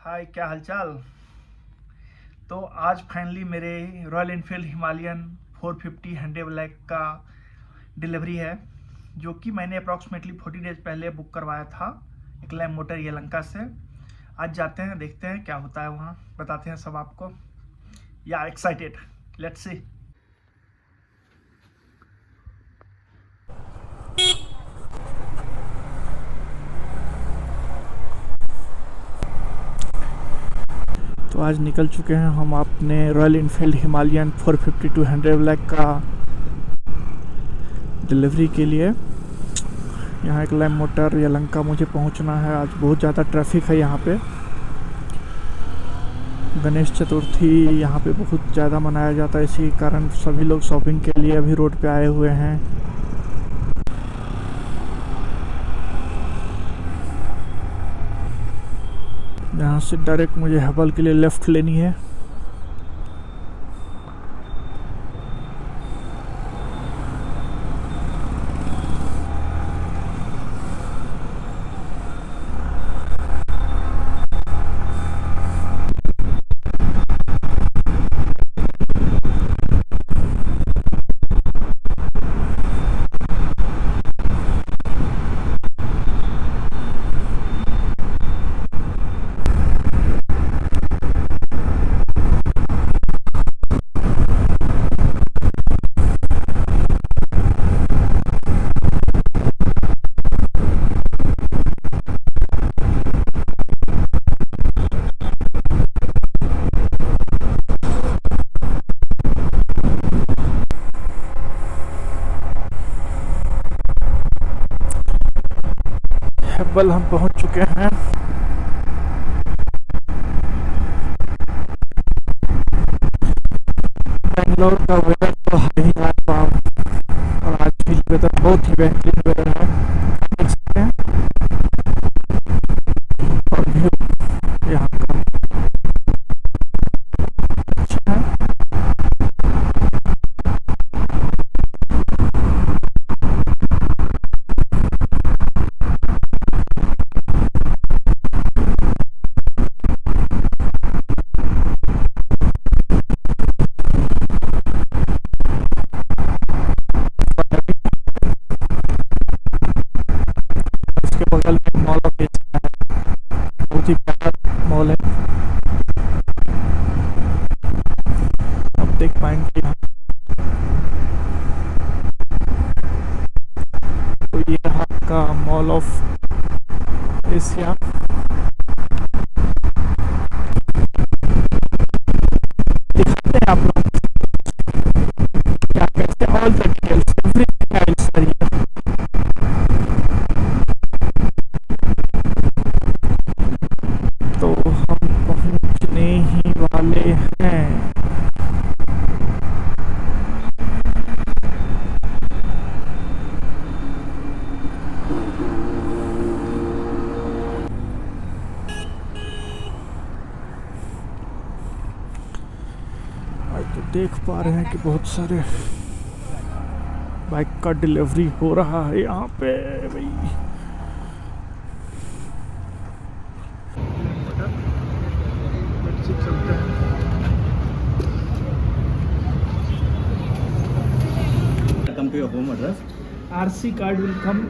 हाय, क्या हालचाल। तो आज फाइनली मेरे royal Enfield Himalayan 450 hundred black का डिलीवरी है, जो कि मैंने अप्रॉक्सीमेटली 40 डेज पहले बुक करवाया था एक लैम मोटर यलंका से। आज जाते हैं, देखते हैं क्या होता है, वहाँ बताते हैं सब आपको। या एक्साइटेड, लेट्स सी। तो आज निकल चुके हैं हम अपने royal Enfield Himalayan 450 hundred black का डिलीवरी के लिए। यहाँ एक लैम मोटर यलंका मुझे पहुँचना है। आज बहुत ज़्यादा ट्रैफिक है यहाँ पे। गणेश चतुर्थी यहाँ पे बहुत ज़्यादा मनाया जाता है, इसी कारण सभी लोग शॉपिंग के लिए अभी रोड पे आए हुए हैं। यहाँ से डायरेक्ट मुझे हबल के लिए लेफ़्ट लेनी है। हेब्बल हम पहुंच चुके हैं। बेंगलोर का वेदर तो है ही लाजवाब, और आज भी वेदर बहुत ही बेहतरीन वेदर है, देख सकते हैं। और व्यू यहाँ का अच्छा है। उसके बगल में मॉल ऑफ एशिया है, बहुत ही प्यारा मॉल है। आप देख पाएंगे यहाँ। तो ये रहा का मॉल ऑफ एशिया। दिखाते हैं आप लोग क्या कैसे ऑल द डिटेल्स एवरी तो हम पहुंचने ही वाले हैं। आज तो देख पा रहे हैं कि बहुत सारे बाइक का डिलीवरी हो रहा है यहाँ पे भाई। Come to your home address. RC card will come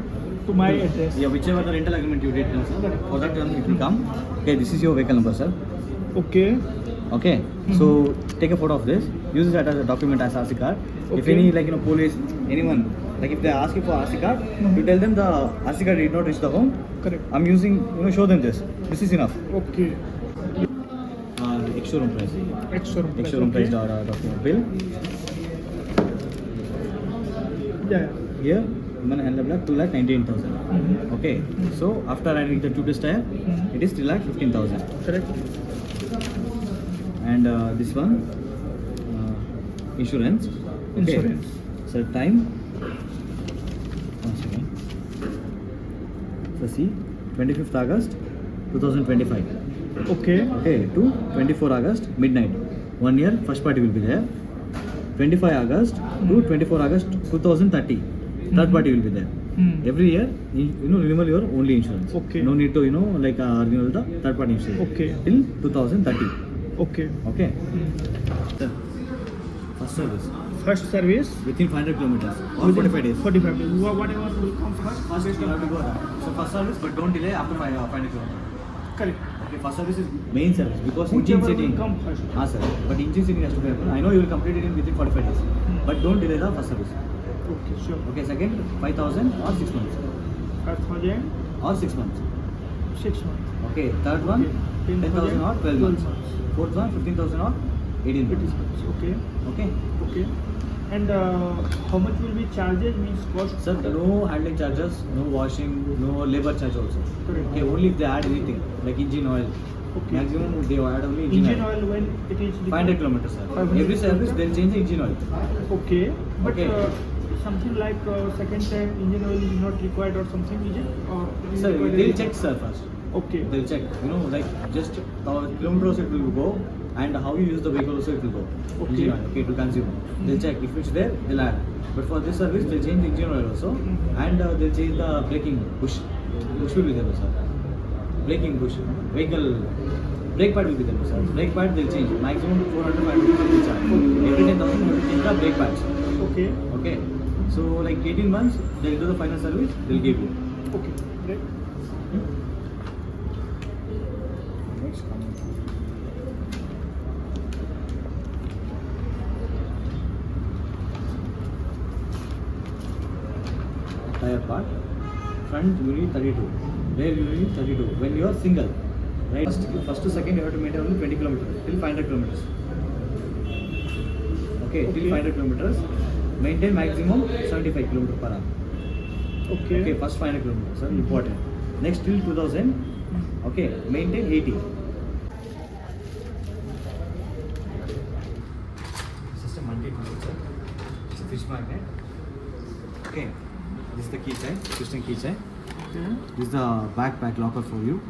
to my address. Yeah, whichever the rental agreement you did, sir. For that term, it will come. Okay, this is your vehicle number, sir. Okay. Okay. So take a photo of this. Use it as a document as RC card. If Okay. any police, anyone, if they ask you for RC card, you tell them the RC card did not reach the home. Correct. I'm using, show them this. This is enough. Okay. Ex-showroom price. Ex-showroom price. Ex-showroom price document bill. Yeah. Here, human handler black 2,98,000. Okay. So after adding the 2 test tire, it is 3,15,000. Correct. And this one, insurance. Okay. Insurance. So time. One second. So see, 25th August 2025. Okay. Okay, to 24 August midnight. 1 year, first party will be there. 25 August to 24 August 2030. Third party will be there. Every year, renewal your only insurance. Okay. No need to, like renewal the third party insurance. Okay. Till 2030. Okay. Okay. Sir, first service First service within 500 kilometers or 45 days. 45 days. Whatever will come first. First you have to go there. So first service, but don't delay after 500 kilometers. Correct. Okay, first service is main service because Whichever engine setting. will come first. Sir. But engine setting has to be happen. I know you will complete it in within 45 days. But don't delay the first service. Okay, sure. Okay, second 5,000 or 6 months 5,000, or 6 months. 6 months. Okay, third one Okay. 10,000 or 12 months. 12 months. Fourth one 15,000 or 18 It is months. okay. Okay. Okay. And how much will be charges? Means cost? Sir, no handling charges, no washing, no labor charge also. Correct. Okay, only if they add anything like engine oil. Okay. Maximum they add only Engine oil when it is 500 kilometers, sir. 500 Every service kilometers? they'll change the engine oil. Okay. But Okay. something like second time engine oil is not required or something, is it? Or it is Sir, required they'll every- check, sir, first. Okay. They'll check, like just kilometers it will go and how you use the vehicle also it will go. Okay. Engine oil, okay, to consume. They'll check if it's there, they'll add. But for this service, they'll change the engine oil also and they'll change the braking bush. Bush will be there, sir. Braking bush, vehicle. Brake pad will be there, sir. Brake pad they'll change. Maximum 400 500 they will charge. Every 10,000 you have to change the brake pads. Okay. Okay. So like 18 months, they'll do the final service, they'll give you. Okay. Great. Tire part, front unit 32, rear unit 32. When you are single, right? First to second you have to maintain only 20 kilometers till 500 kilometers. Okay, till 500 kilometers. Maintain maximum 75 kilometers per hour. Okay. Okay, first 500 kilometers, sir, important. Next till 2000, okay, maintain 80. System multi-tool, sir. It's a fish magnet. Okay, this is the key side, piston key side. Okay. This is the backpack locker for you,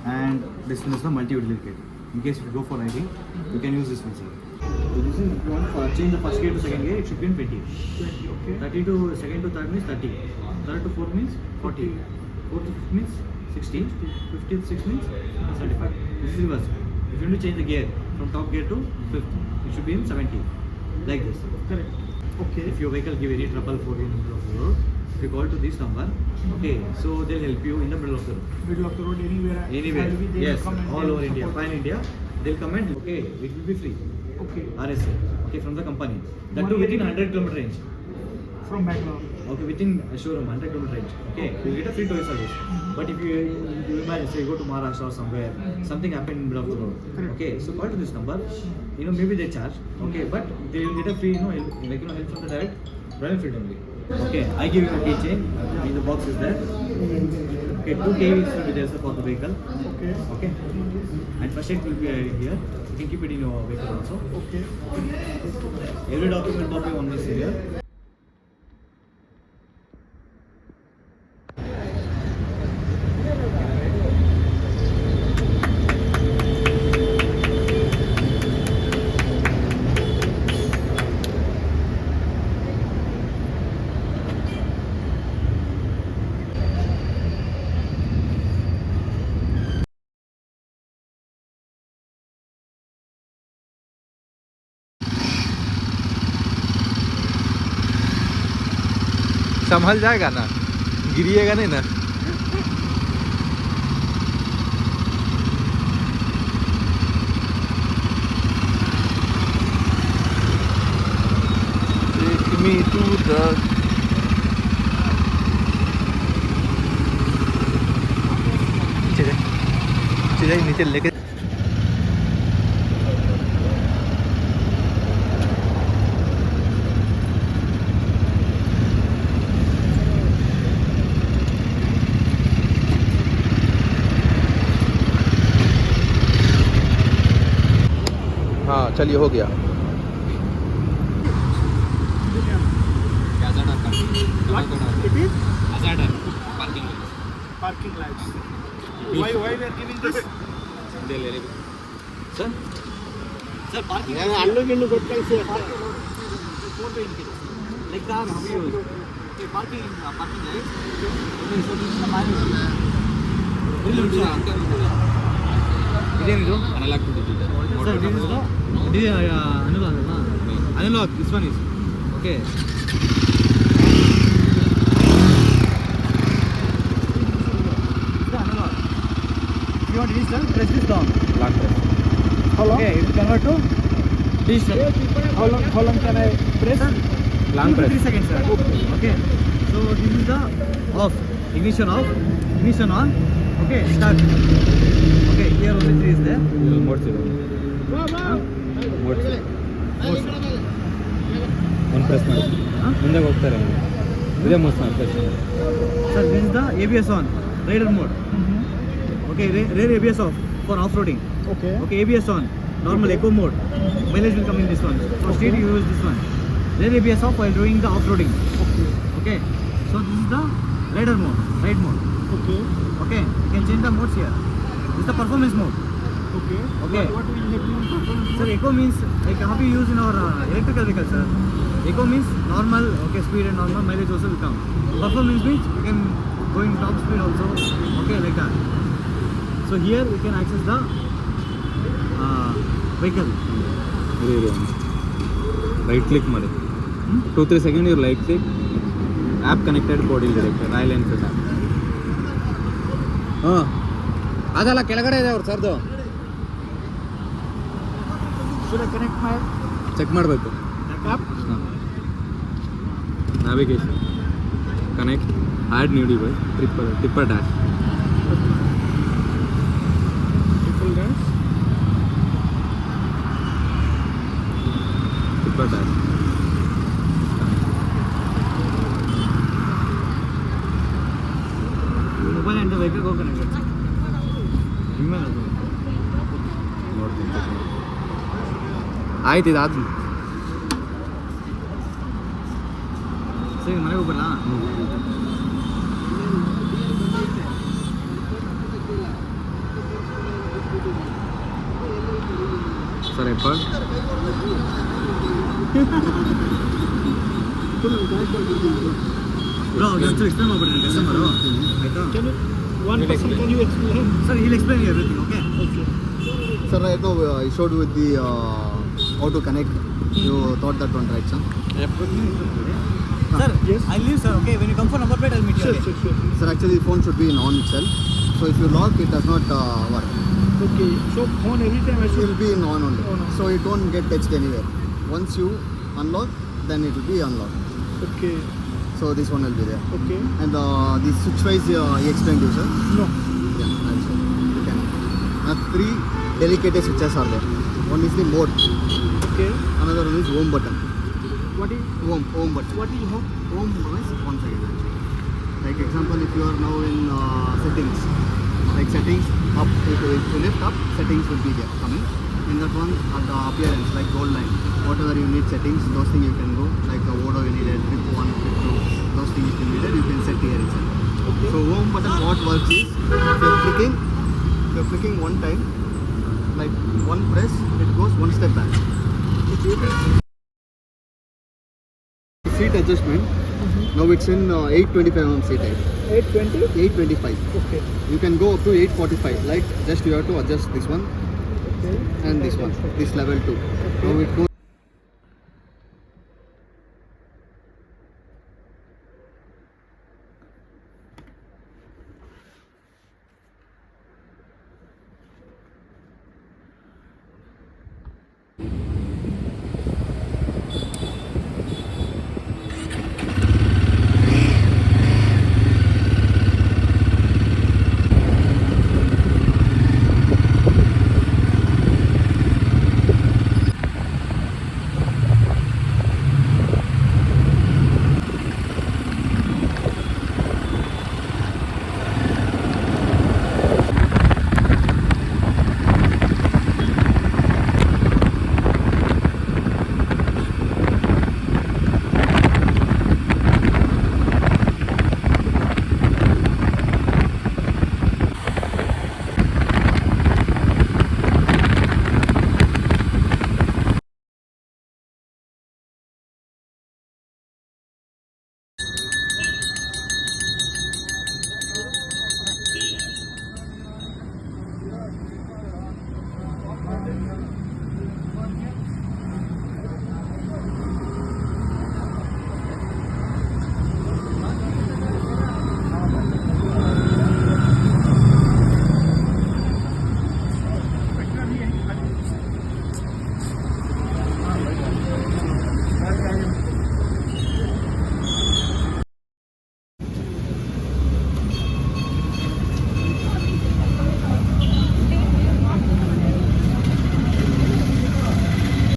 and this one is the multi-utility kit. In case if you go for riding, you can use this one, sir. So this is if you want to change the first gear to second gear, it should be in 20. 20. Okay. 30 to second to third means 30. Third to fourth means 40. Fourth to fifth means 60. 50 to sixth means 75. This is reverse. If you want to change the gear from top gear to fifth, it should be in 70. Like this. Correct. Okay. If your vehicle give any trouble for you in the middle of the road, if you call to this number, okay, so they'll help you in the middle of the road. Middle of the road, anywhere. Anywhere. I'll be there, Yes, come and all they'll over India. support. Pan India, they'll come and okay, it will be free. Okay. RSA, okay, from the company. That One too within year. 100 kilometer range. From Bangalore. Okay, within a showroom, 100 kilometer range. Okay, you get a free toy service. But if you imagine, say, you go to Maharashtra or somewhere, something happened in the middle of the road. Correct. Okay, so call to this number. Maybe they charge. Okay, but they will get a free, help from the direct Royal Enfield only. Okay, I give you a keychain. In the box is there. Okay, 2 KVs will be there for the vehicle. Okay. Okay, and first aid will be here. You can keep it in your vehicle also. Okay. Every document copy one is here. संभल जाएगा ना, गिरिएगा नहीं ना। Take me to the नीचे लेके हाँ चलिए हो गया। What it is? Parking lights. Why we are giving this? Sir? Sir, parking. ಹಣ್ಣು ಗಿಣ್ಣು ಕೊಟ್ಟು ಕಳಿಸಿ Like that, how you use? Okay, parking light. Okay, so this is the manual. ಇದೇನಿದು analog to digital sir this is the analog ಅಲ್ಲ analog this one is okay analog you want digital press this down long press How long? okay it will convert to digital How long can I press? Long 2 to 3 press seconds sir okay so this is the off ignition on okay start okay here only 3 is there ಮೋಡ್ಸಿದೆ ಮೋಡ್ಸಿ ಒಂದು press ಮಾಡಿ ಮುಂದೆ ಹೋಗ್ತಾರೆ ಇದೇ most ಮಾಡಿ press sir this is the ABS on rider mode okay rear ABS off for off-roading Okay. okay ABS on normal eco mode mileage will come in this one for street you use this one rear ABS off while doing the off-roading Okay. okay so this is the ride mode Okay. okay you can change the modes here this is the performance mode Okay. Okay. What will help you in performance? sir eco means like how we use in our electrical vehicles sir eco means normal okay speed and normal mileage also will come performance means you can go in top speed also okay like that so here we can access the vehicle right click ಮಾಡಿ 2-3 second ಇವ್ರು light click app connected ಬೋರ್ಡಿಲ್ direct Royal Enfield app ಹಾಂ ಅದಲ್ಲ ಕೆಳಗಡೆ ಇದೆ ಅವ್ರು ಸರ್ದು Should I connect my check ಮಾಡಬೇಕು app? ಹಾಂ navigation connect add new device tipper dash Triple dash. Tipper dash mobile and the vehicle go connected ನೋಡ್ತೀನಿ ಆಯ್ತು ಇದಾದ್ಮೇಲೆ ಸರಿ ಮನೆಗೆ ಹೋಗ್ಬಲ್ಲ ಸರ್ ಎಪ್ಪಡ್ ಬ್ರೋ just explain ಮಾಡ್ಬಿಡ್ರಿ ಕಸ್ಟಮರು ಆಯ್ತಾ Can you, one person, can you explain? sir he'll explain everything okay Okay. Sir, right now I showed with the how to connect. You thought that one, right, sir? sir Yes. I'll leave sir okay when you come for number plate I'll meet you Sure, again. sure, sure. Sir, actually the phone should be in on itself. So if you lock, it does not work. Okay. So phone every time I It should. will be in on only. On. So it won't get touched anywhere. Once you unlock, then it will be unlocked. Okay. So this one will be there. Okay. And the switch wise he explained you, sir. No. Yeah, I'll show you. You can. 3 delicate switches are there. One is the mode. Okay. Another one is home button. What is Home button. what is home? Home means one second actually. Like example, if you are now in settings, like settings up, if you lift up, settings will be there coming. In that one, at the appearance, like gold line, whatever you need settings, those things you can go. Like the Vodo you needed, trip 1, trip 2, those things if you needed, you can set here itself. Okay. So home button, what works is, if you're clicking one time, like one press, it goes one step back. Seat adjustment. Now it's in 825mm seat height. 820. 825. Okay. You can go up to 845. Like just you have to adjust this one Okay. and this one, this level too. Now it goes